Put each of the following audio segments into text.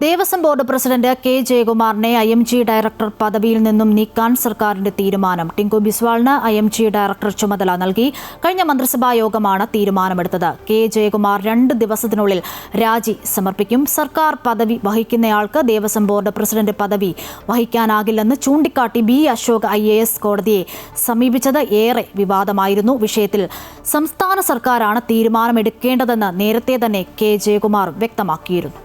Devaswom board president K ജയകുമാറിനെ IMG director പദവിയിൽ നിന്നും നീക്കാൻ സർക്കാരിന്റെ തീരുമാനം. ടിങ്കു ബിസ്വാളിന് IMG ഡയറക്ടർ ചുമതല നൽകി. കഴിഞ്ഞ മന്ത്രിസഭാ യോഗമാണ് തീരുമാനമെടുത്തത്. കെ ജയകുമാർ 2 ദിവസത്തിനുള്ളിൽ രാജി സമർപ്പിക്കും. സർക്കാർ പദവി വഹിക്കുന്നയാൾക്ക് ദേവസ്വം ബോർഡ് പ്രസിഡന്റ് പദവി വഹിക്കാനാകില്ലെന്ന് ചൂണ്ടിക്കാട്ടി B. അശോക് IAS കോടതിയെ സമീപിച്ചത് ഏറെ വിവാദമായിരുന്നു. വിഷയത്തിൽ സംസ്ഥാന സർക്കാരാണ് തീരുമാനമെടുക്കേണ്ടതെന്ന് നേരത്തെ തന്നെ കെ ജയകുമാർ വ്യക്തമാക്കിയിരുന്നു.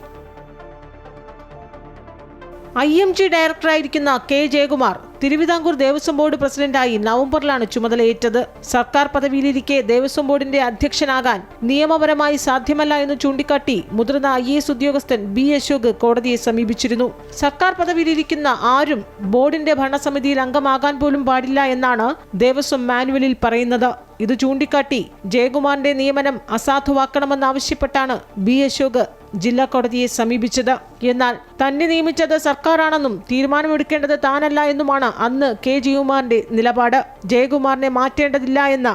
IMG ഡയറക്ടറായിരിക്കുന്ന കെ ജയകുമാർ തിരുവിതാംകൂർ ദേവസ്വം ബോർഡ് പ്രസിഡന്റായി നവംബറിലാണ് ചുമതലയേറ്റത്. സർക്കാർ പദവിയിലിരിക്കെ ദേവസ്വം ബോർഡിന്റെ അധ്യക്ഷനാകാൻ നിയമപരമായി സാധ്യമല്ല എന്ന് ചൂണ്ടിക്കാട്ടി മുതിർന്ന IAS ഉദ്യോഗസ്ഥൻ B. അശോക് കോടതിയെ സമീപിച്ചിരുന്നു. സർക്കാർ പദവിയിലിരിക്കുന്ന ആരും ബോർഡിന്റെ ഭരണസമിതിയിൽ അംഗമാകാൻ പോലും പാടില്ല എന്നാണ് ദേവസ്വം മാനുവലിൽ പറയുന്നത്. ഇത് ചൂണ്ടിക്കാട്ടി ജയകുമാറിന്റെ നിയമനം അസാധുവാക്കണമെന്നാവശ്യപ്പെട്ടാണ് B. അശോക് ജില്ലാ കോടതിയെ സമീപിച്ചത്. എന്നാൽ തന്നെ നിയമിച്ചത് സർക്കാരാണെന്നും തീരുമാനമെടുക്കേണ്ടത് താനല്ല എന്നുമാണ് അന്ന് കെ ജയകുമാറിന്റെ നിലപാട്. ജയകുമാറിനെ മാറ്റേണ്ടതില്ല എന്ന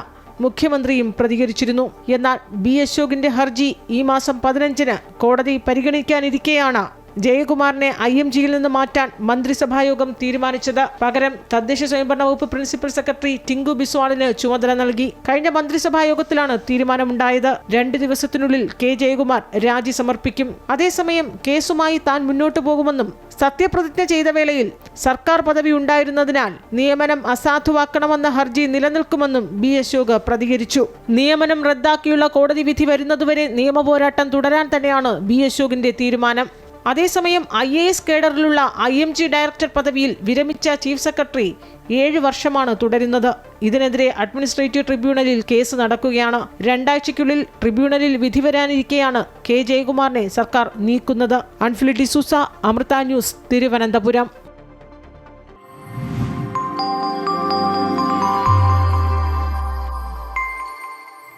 മുഖ്യമന്ത്രിയും പ്രതികരിച്ചിരുന്നു. എന്നാൽ B. അശോകിന്റെ ഹർജി ഈ മാസം 15-ന് കോടതി പരിഗണിക്കാനിരിക്കെയാണ് ജയകുമാറിനെ IMGയിൽ നിന്ന് മാറ്റാൻ മന്ത്രിസഭായോഗം തീരുമാനിച്ചത്. പകരം തദ്ദേശ സ്വയംഭരണ വകുപ്പ് പ്രിൻസിപ്പൽ സെക്രട്ടറി ടിങ്കു ബിസ്വാളിന് ചുമതല നൽകി. കഴിഞ്ഞ മന്ത്രിസഭായോഗത്തിലാണ് തീരുമാനമുണ്ടായത്. 2 ദിവസത്തിനുള്ളിൽ കെ ജയകുമാർ രാജി സമർപ്പിക്കും. അതേസമയം കേസുമായി താൻ മുന്നോട്ടു പോകുമെന്നും സത്യപ്രതിജ്ഞ ചെയ്ത വേളയിൽ സർക്കാർ പദവി ഉണ്ടായിരുന്നതിനാൽ നിയമനം അസാധുവാക്കണമെന്ന ഹർജി നിലനിൽക്കുമെന്നും B. അശോക് പ്രതികരിച്ചു. നിയമനം റദ്ദാക്കിയുള്ള കോടതി വിധി വരുന്നതുവരെ നിയമപോരാട്ടം തുടരാൻ തന്നെയാണ് B. അശോകിന്റെ തീരുമാനം. അതേസമയം IAS കേഡറിലുള്ള IMG ഡയറക്ടർ പദവിയിൽ വിരമിച്ച ചീഫ് സെക്രട്ടറി 7 വർഷമാണ് തുടരുന്നത്. ഇതിനെതിരെ അഡ്മിനിസ്ട്രേറ്റീവ് ട്രിബ്യൂണലിൽ കേസ് നടക്കുകയാണ്. 2 ആഴ്ചയ്ക്കുള്ളിൽ ട്രിബ്യൂണലിൽ വിധി വരാനിരിക്കെയാണ് കെ ജയകുമാറിനെ സർക്കാർ നീക്കുന്നത്. അൻഫിലിറ്റി സൂസ, അമൃത ന്യൂസ്, തിരുവനന്തപുരം.